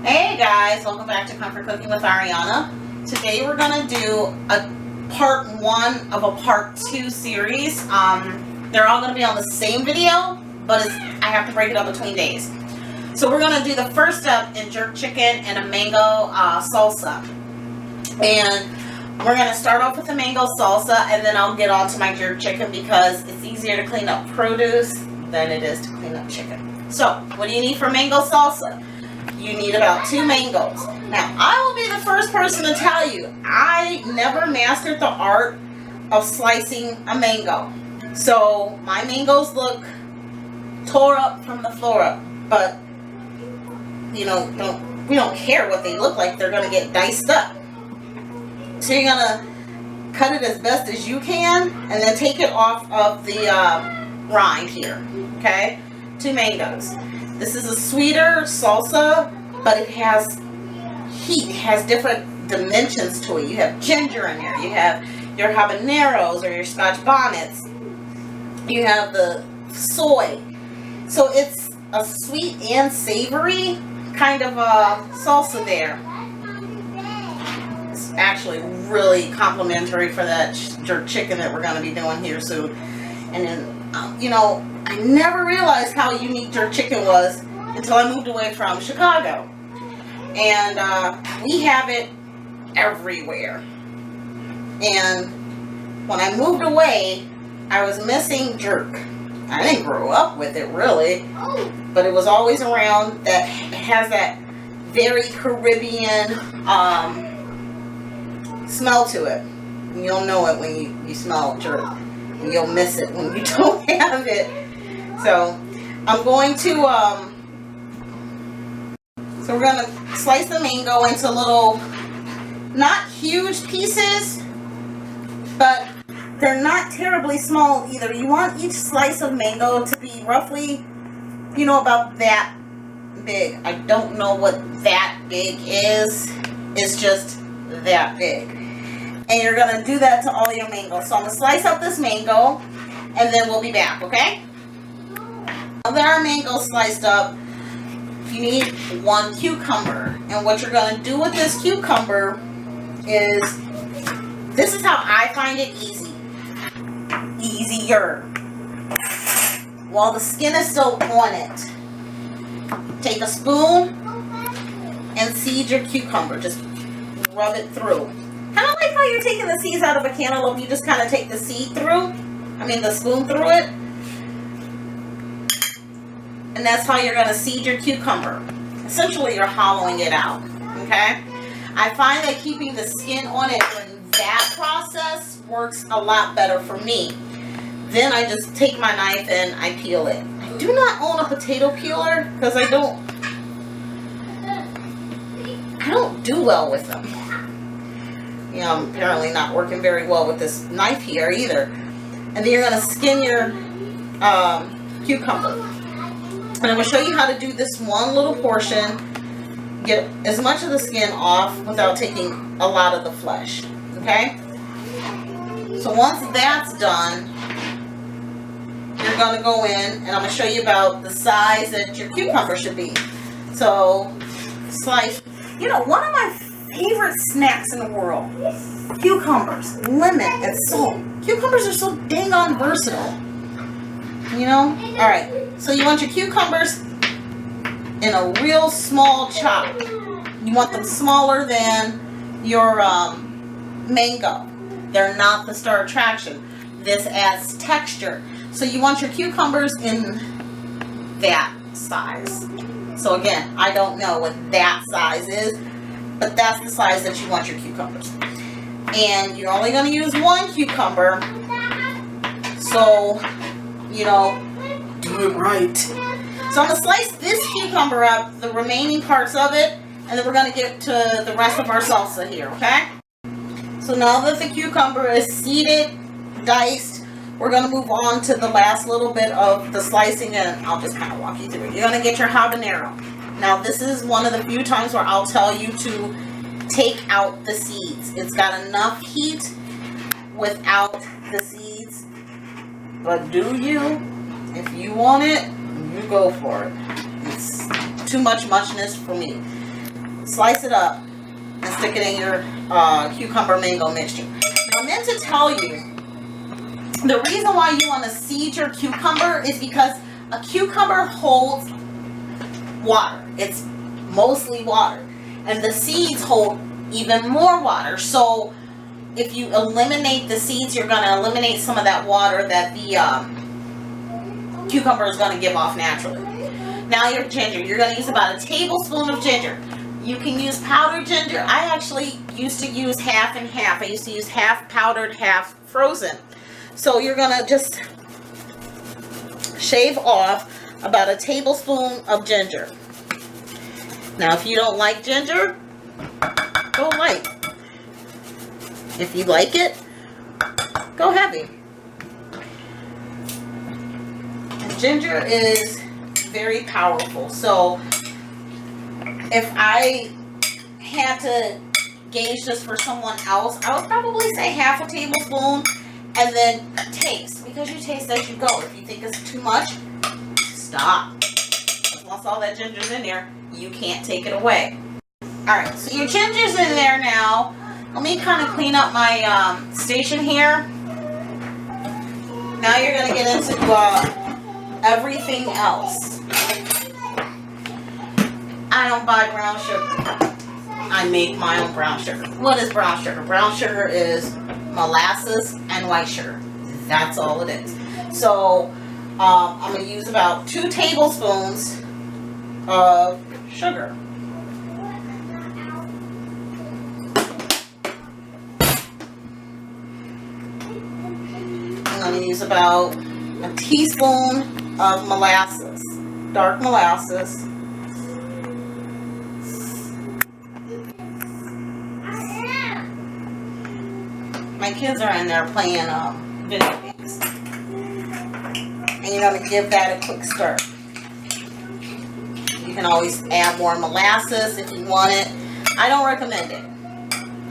Hey guys, welcome back to Comfort Cooking with Ariana. Today we're going to do a part 1 of a part 2 series. They're all going to be on the same video, but I have to break it up between days. So we're going to do the first step in jerk chicken and a mango salsa. And we're going to start off with the mango salsa, and then I'll get on to my jerk chicken because it's easier to clean up produce than it is to clean up chicken. So, what do you need for mango salsa? You need about 2 mangoes. Now, I will be the first person to tell you, I never mastered the art of slicing a mango. So, my mangoes look tore up from the floor up, but, you know, we don't care what they look like. They're going to get diced up. So, you're going to cut it as best as you can, and then take it off of the rind here, okay? 2 mangoes. This is a sweeter salsa, but it has heat. It has different dimensions to it. You have ginger in there. You have your habaneros or your scotch bonnets. You have the soy. So it's a sweet and savory kind of a salsa there. It's actually really complimentary for that jerk chicken that we're going to be doing here soon. And then, you know, I never realized how unique jerk chicken was until I moved away from Chicago. And we have it everywhere. And when I moved away, I was missing jerk. I didn't grow up with it really, but it was always around. That it has that very Caribbean smell to it. And you'll know it when you smell jerk. And you'll miss it when you don't have it. So I'm going to so we're going to slice the mango into little, not huge pieces, but they're not terribly small either. You want each slice of mango to be roughly, you know, about that big. I don't know what that big is. It's just that big. And you're going to do that to all your mangoes. So I'm going to slice up this mango, and then we'll be back, okay? Now that our mango's sliced up, you need 1 cucumber. And what you're going to do with this cucumber is, this is how I find it easier. While the skin is still on it, take a spoon and seed your cucumber. Just rub it through. Kind of like how you're taking the seeds out of a cantaloupe. You just kind of take the seed through. The spoon through it. And that's how you're going to seed your cucumber. Essentially, you're hollowing it out. Okay? I find that keeping the skin on it during that process works a lot better for me. Then I just take my knife and I peel it. I do not own a potato peeler because I don't do well with them. You know, I'm apparently not working very well with this knife here either. And then you're going to skin your cucumber. And I'm going to show you how to do this one little portion. Get as much of the skin off without taking a lot of the flesh. Okay? So once that's done, you're going to go in, and I'm going to show you about the size that your cucumber should be. So, slice. You know, one of my favorite snacks in the world, cucumbers, lemon, and salt. Cucumbers are so dang on versatile. You know? Alright, so you want your cucumbers in a real small chop. You want them smaller than your mango. They're not the star attraction. This adds texture. So you want your cucumbers in that size. So again, I don't know what that size is, but that's the size that you want your cucumbers. And you're only going to use 1 cucumber. So, you know, do it right. So I'm going to slice this cucumber up, the remaining parts of it, and then we're going to get to the rest of our salsa here, okay? So now that the cucumber is seeded, diced, we're going to move on to the last little bit of the slicing, and I'll just kind of walk you through it. You're going to get your habanero. Now this is one of the few times where I'll tell you to take out the seeds. It's got enough heat without the seeds. But do you? If you want it, you go for it. It's too much muchness for me. Slice it up and stick it in your cucumber mango mixture. Now, I meant to tell you, the reason why you want to seed your cucumber is because a cucumber holds water. It's mostly water. And the seeds hold even more water. So if you eliminate the seeds, you're going to eliminate some of that water that the cucumber is going to give off naturally. Now your ginger. You're going to use about a tablespoon of ginger. You can use powdered ginger. I actually used to use half and half. I used to use half powdered, half frozen. So you're going to just shave off about a tablespoon of ginger. Now, if you don't like ginger, go light. If you like it, go heavy. And ginger is very powerful. So, if I had to gauge this for someone else, I would probably say half a tablespoon. And then taste, because you taste as you go. If you think it's too much, stop. Once all that ginger's in there, you can't take it away. Alright, so your ginger's in there now. Let me kind of clean up my station here. Now you're going to get into everything else. I don't buy brown sugar. I make my own brown sugar. What is brown sugar? Brown sugar is molasses and white sugar. That's all it is. So I'm going to use about 2 tablespoons of sugar. I'm going to use about a teaspoon of molasses, dark molasses. My kids are in there playing video games. And you're going to give that a quick stir. You can always add more molasses if you want it. I don't recommend it.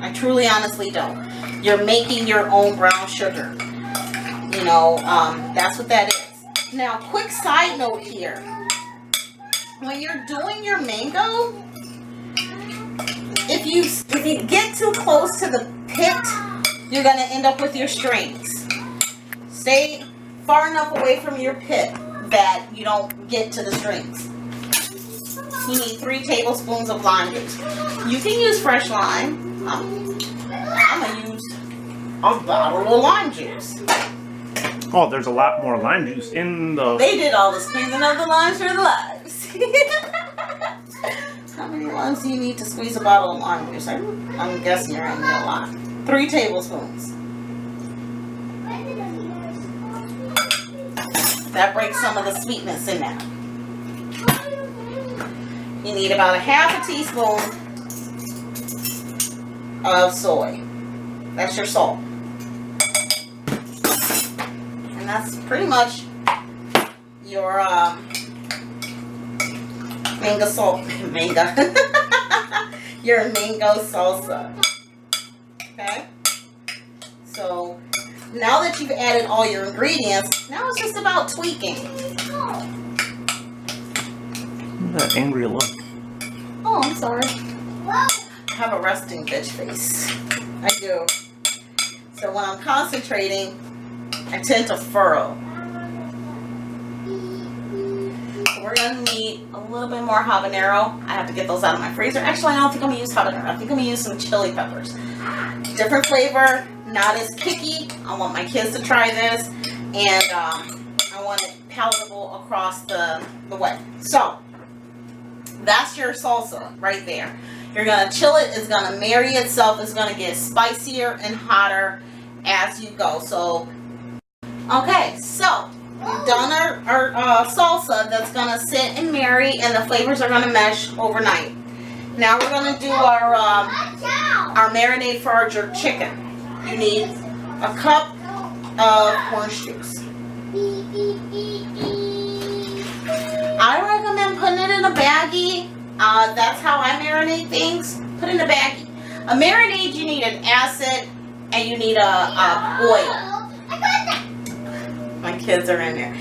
I truly, honestly don't. You're making your own brown sugar. You know, that's what that is. Now, quick side note here. When you're doing your mango, if you get too close to the pit, you're going to end up with your strings. Stay far enough away from your pit that you don't get to the strings. You need 3 tablespoons of lime juice. You can use fresh lime. I'm going to use a bottle of lime juice. Oh, there's a lot more lime juice in the... They did all the squeezing of the limes for the lives. How many limes do you need to squeeze a bottle of lime juice? I'm guessing you're going to need a lot. 3 tablespoons. That breaks some of the sweetness in that. You need about a half a teaspoon of soy. That's your salt. And that's pretty much your mango salt. Your mango salsa. Okay? So, now that you've added all your ingredients, now it's just about tweaking. That angry look. Oh, I'm sorry. I have a resting bitch face. I do. So when I'm concentrating, I tend to furrow. So we're going to need a little bit more habanero. I have to get those out of my freezer. Actually, I don't think I'm going to use habanero. I think I'm going to use some chili peppers. Different flavor, not as picky. I want my kids to try this. And I want it palatable across the way. So, that's your salsa right there. You're going to chill it. It's going to marry itself. It's going to get spicier and hotter as you go. So, okay. So, we've done our salsa that's going to sit and marry, and the flavors are going to mesh overnight. Now, we're going to do our marinade for our jerk chicken. You need a cup of orange juice. I recommend putting it in a baggie. That's how I marinate things. Put it in a baggie. A marinade, you need an acid and you need a oil. My kids are in there.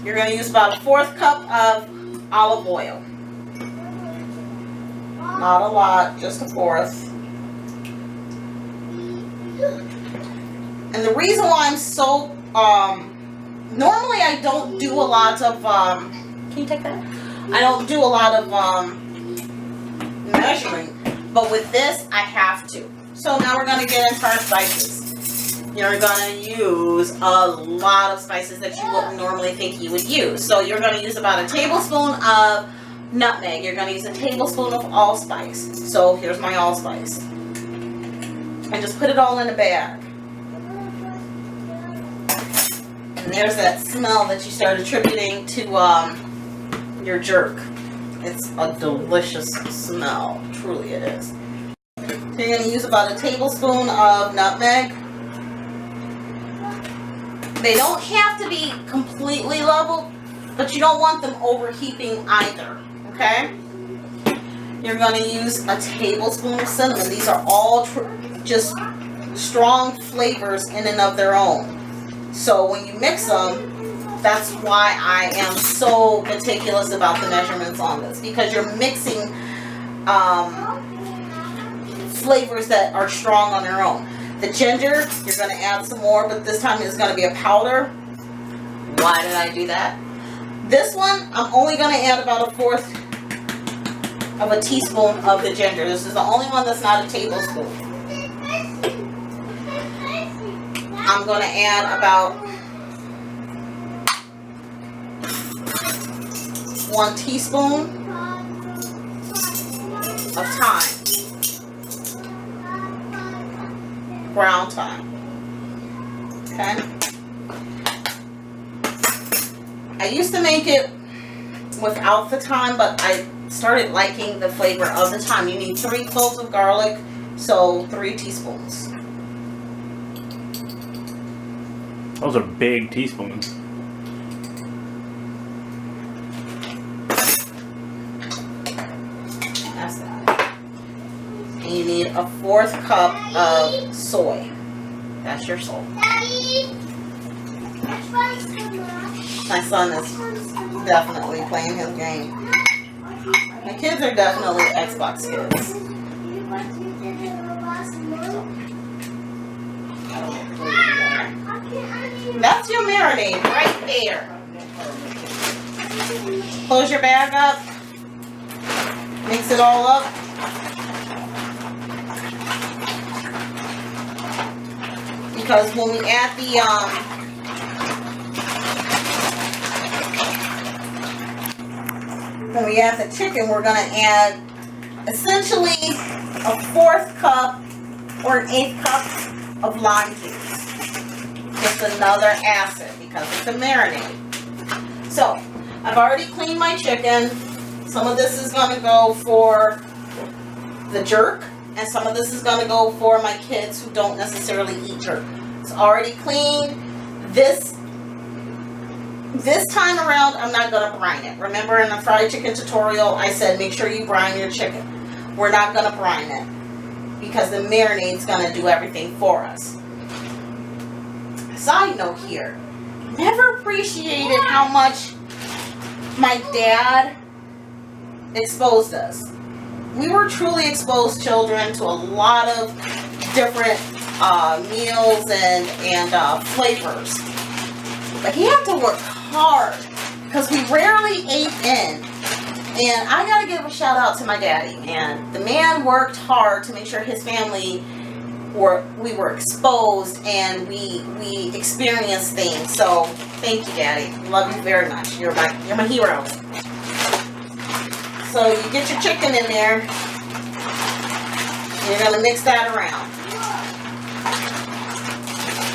Your You're going to use about a 1/4 cup of olive oil. Not a lot, just a 1/4. And the reason why I'm so, normally I don't do a lot of, can you take that? I don't do a lot of measuring, but with this I have to. So now we're going to get into our spices. You're going to use a lot of spices that you wouldn't normally think you would use. So you're going to use about a tablespoon of nutmeg. You're going to use a tablespoon of allspice. So here's my allspice. And just put it all in a bag. And there's that smell that you start attributing to your jerk. It's a delicious smell. Truly it is. So you're going to use about a tablespoon of nutmeg. They don't have to be completely level, but you don't want them overheating either, okay? You're going to use a tablespoon of cinnamon. These are all just strong flavors in and of their own. So when you mix them, that's why I am so meticulous about the measurements on this, because you're mixing flavors that are strong on their own. The ginger, you're going to add some more, but this time it's going to be a powder. Why did I do that? This one, I'm only going to add about a 1/4 of a teaspoon of the ginger. This is the only one that's not a tablespoon. I'm going to add about 1 teaspoon of thyme. Ground thyme. Okay. I used to make it without the thyme, but I started liking the flavor of the thyme. You need 3 cloves of garlic, so 3 teaspoons. Those are big teaspoons. That's that. And you need a 1/4 cup of soy. That's your salt. My son is definitely playing his game. My kids are definitely Xbox kids. That's your marinade right there. Close your bag up. Mix it all up. Because when we add the chicken, we're going to add essentially a 1/4 cup or an 1/8 cup of lime juice. Just another acid because it's a marinade. So I've already cleaned my chicken. Some of this is going to go for the jerk, and some of this is going to go for my kids who don't necessarily eat jerk. It's already cleaned. This time around, I'm not going to brine it. Remember in the fried chicken tutorial, I said make sure you brine your chicken. We're not going to brine it because the marinade's going to do everything for us. Side note here, never appreciated how much my dad exposed us. We were truly exposed children to a lot of different meals and flavors. But he had to work hard because we rarely ate in. And I gotta give a shout out to my daddy, man. The man worked hard to make sure his family we were exposed and we experienced things. So thank you, Daddy. Love you very much. You're my hero. So you get your chicken in there. You're gonna mix that around.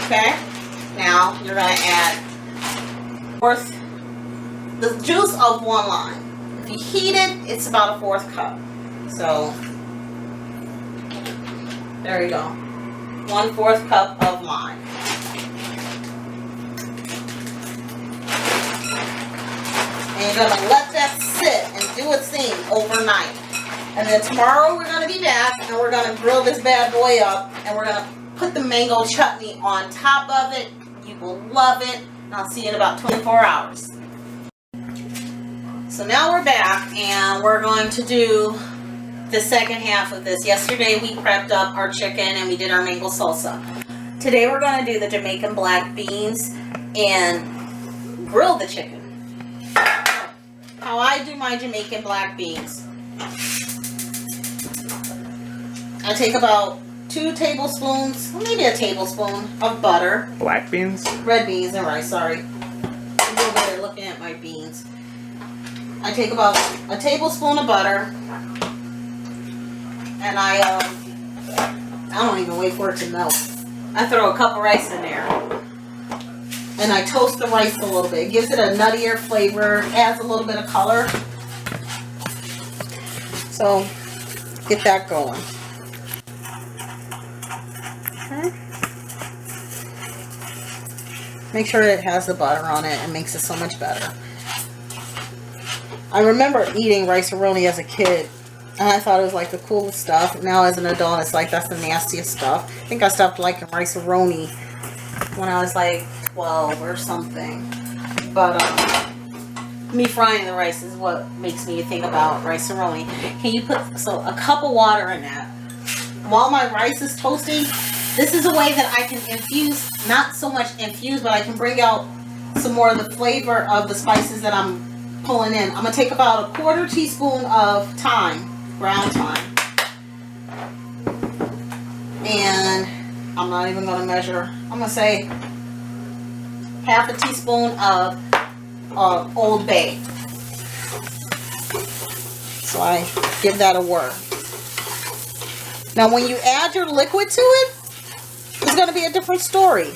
Okay. Now you're gonna add the juice of 1 lime. If you heat it, it's about a 1/4 cup. So there you go. 1/4 cup of lime. And you're gonna let that sit and do its thing overnight. And then tomorrow we're gonna be back and we're gonna grill this bad boy up and we're gonna put the mango chutney on top of it. You will love it. And I'll see you in about 24 hours. So now we're back and we're going to do the second half of this. Yesterday we prepped up our chicken and we did our mango salsa. Today we're going to do the Jamaican black beans and grill the chicken. How I do my Jamaican black beans. I take about 2 tablespoons, maybe a tablespoon of butter. Black beans? Red beans and rice, sorry. I'm over there looking at my beans. I take about a tablespoon of butter, and I don't even wait for it to melt. I throw a cup of rice in there, and I toast the rice a little bit. It gives it a nuttier flavor, adds a little bit of color. So, get that going. Okay. Make sure it has the butter on it. It makes it so much better. I remember eating rice-a-roni as a kid, and I thought it was like the coolest stuff. Now as an adult, it's like that's the nastiest stuff. I think I stopped liking rice-a-roni when I was like 12 or something. But me frying the rice is what makes me think about rice-a-roni. Can you put a cup of water in that? While my rice is toasting, this is a way that I can infuse, not so much infuse, but I can bring out some more of the flavor of the spices that I'm pulling in. I'm going to take about a 1/4 teaspoon of thyme, ground thyme. And I'm not even going to measure. I'm going to say 1/2 teaspoon of Old Bay. So I give that a whir. Now when you add your liquid to it, it's going to be a different story.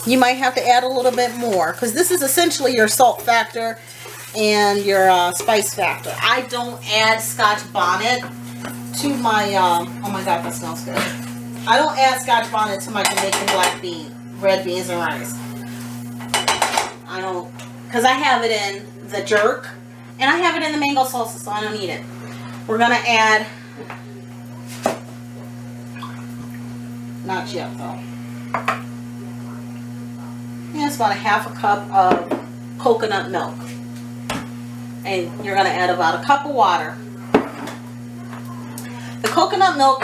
You might have to add a little bit more because this is essentially your salt factor and your spice factor. I don't add scotch bonnet to my, oh my god, that smells good. I don't add scotch bonnet to my Jamaican black bean, red beans and rice. I don't, because I have it in the jerk and I have it in the mango salsa, so I don't need it. We're going to add, not yet though. Yeah, it's about a 1/2 cup of coconut milk. And you're going to add about a cup of water. The coconut milk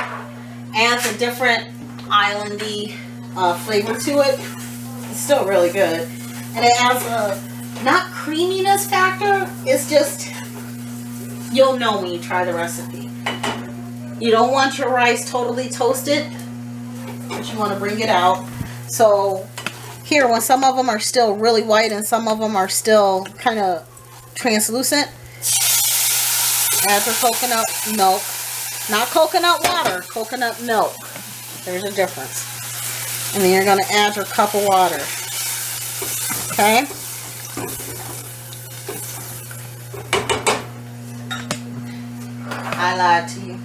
adds a different islandy flavor to it. It's still really good. And it adds a, not creaminess factor, it's just, you'll know when you try the recipe. You don't want your rice totally toasted, but you want to bring it out. So here, when some of them are still really white and some of them are still kind of translucent, add your coconut milk. Not coconut water, coconut milk. There's a difference. And then you're going to add your cup of water. Okay? I lied to you.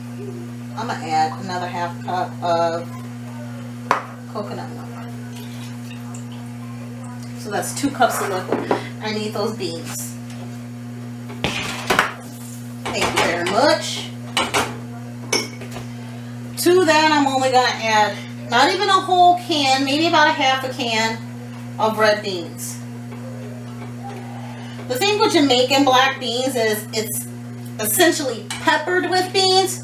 I'm going to add another 1/2 cup of coconut milk. So that's 2 cups of liquid. I need those beans. Thank you very much. To that, I'm only going to add not even a whole can, maybe about a 1/2 can of red beans. The thing with Jamaican black beans is it's essentially peppered with beans.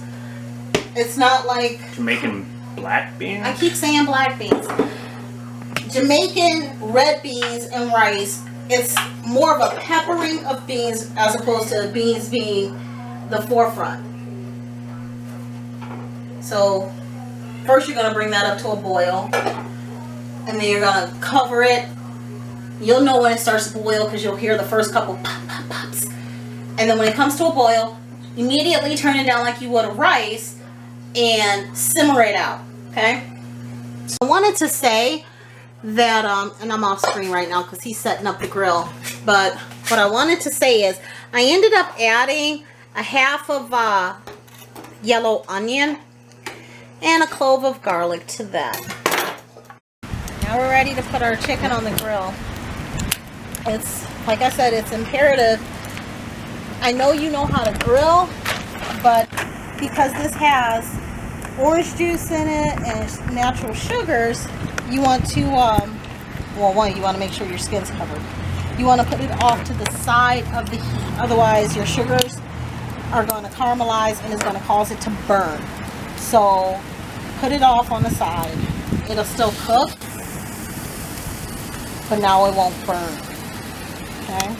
It's not like Jamaican black beans? I keep saying black beans. Jamaican red beans and rice, it's more of a peppering of beans as opposed to beans being the forefront. So first you're going to bring that up to a boil, and then you're going to cover it. You'll know when it starts to boil because you'll hear the first couple pop, pop, pops. And then when it comes to a boil, immediately turn it down like you would a rice and simmer it out, okay? So I wanted to say that, and I'm off screen right now because he's setting up the grill, but what I wanted to say is I ended up adding a 1/2 of yellow onion and a clove of garlic to that. Now we're ready to put our chicken on the grill. It's, like I said, it's imperative. I know you know how to grill, but because this has orange juice in it and natural sugars, you want to, well, one, you want to make sure your skin's covered. You want to put it off to the side of the heat. Otherwise, your sugars are going to caramelize and it's going to cause it to burn. So put it off on the side. It'll still cook, but now it won't burn. Okay?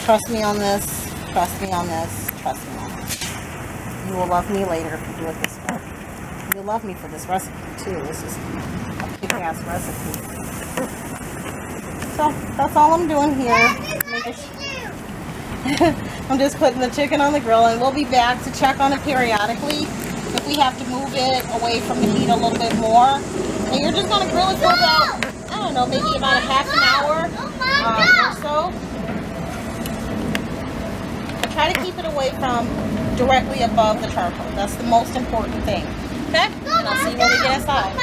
Trust me on this. Trust me on this. Trust me on this. You will love me later if you do it this way. You'll love me for this recipe too. This is a kick-ass recipe. So that's all I'm doing here. I'm just putting the chicken on the grill, and we'll be back to check on it periodically if we have to move it away from the heat a little bit more. And you're just going to grill it for about, I don't know, maybe about a half an hour or so. But try to keep it away from directly above the charcoal. That's the most important thing. Okay? And I'll see you when we get inside.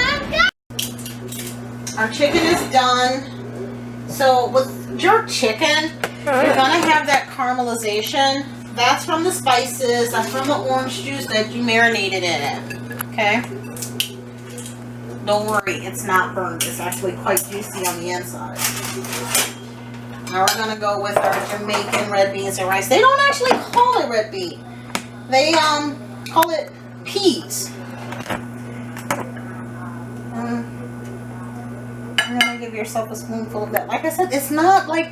Our chicken is done. So with jerk chicken, you're going to have that caramelization. That's from the spices. That's from the orange juice that you marinated in it. Okay? Don't worry, it's not burnt. It's actually quite juicy on the inside. Now we're going to go with our Jamaican red beans and rice. They don't actually call it red bean. They call it peas. You're going to give yourself a spoonful of that. Like I said, it's not like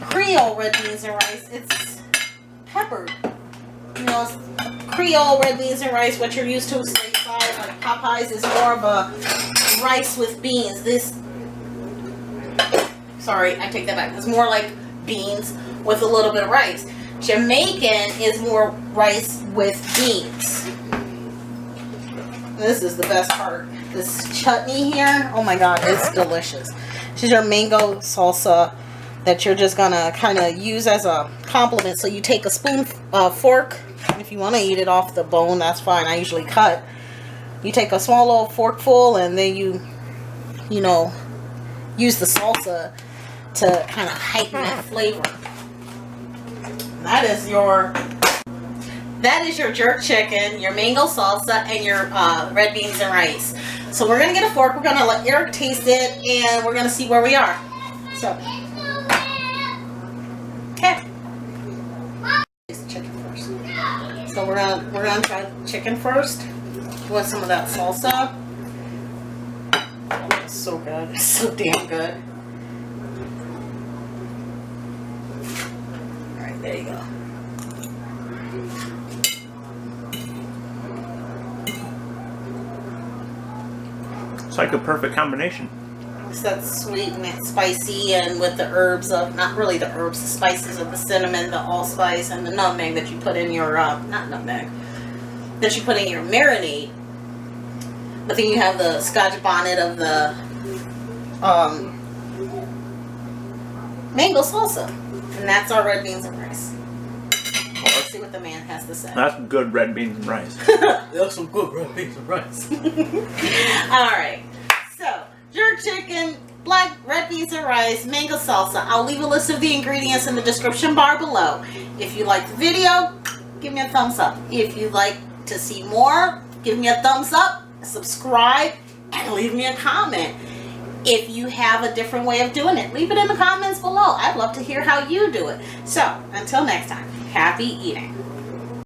Creole red beans and rice. It's peppered. You know, it's Creole red beans and rice, what you're used to stateside. Like Popeyes is more of a rice with beans. This, sorry, I take that back. It's more like beans with a little bit of rice. Jamaican is more rice with beans. This is the best part. This chutney here, oh my god, it's delicious. This is your mango salsa that you're just gonna kind of use as a compliment. So you take a spoon, fork, if you want to eat it off the bone, that's fine. I usually cut. You take a small little forkful, and then you know, use the salsa to kind of heighten that flavor. That is your jerk chicken, your mango salsa, and your red beans and rice. So we're going to get a fork. We're going to let Eric taste it, and we're going to see where we are. So, okay. Taste the chicken first. So we're gonna try the chicken first with some of that salsa. Oh, it's so good. It's so damn good. All right, there you go. It's like a perfect combination. It's that sweet and that spicy, and with the herbs of, not really the herbs, the spices of the cinnamon, the allspice, and the nutmeg that you put in your, not nutmeg, that you put in your marinade. But then you have the scotch bonnet of the mango salsa. And that's our red beans and rice. Let's see what the man has to say. That's good red beans and rice. That's some good red beans and rice. Alright, so jerk chicken, black red beans and rice, mango salsa. I'll leave a list of the ingredients in the description bar below. If you like the video, give me a thumbs up. If you'd like to see more, give me a thumbs up, subscribe, and leave me a comment. If you have a different way of doing it, leave it in the comments below. I'd love to hear how you do it. So, until next time, happy eating.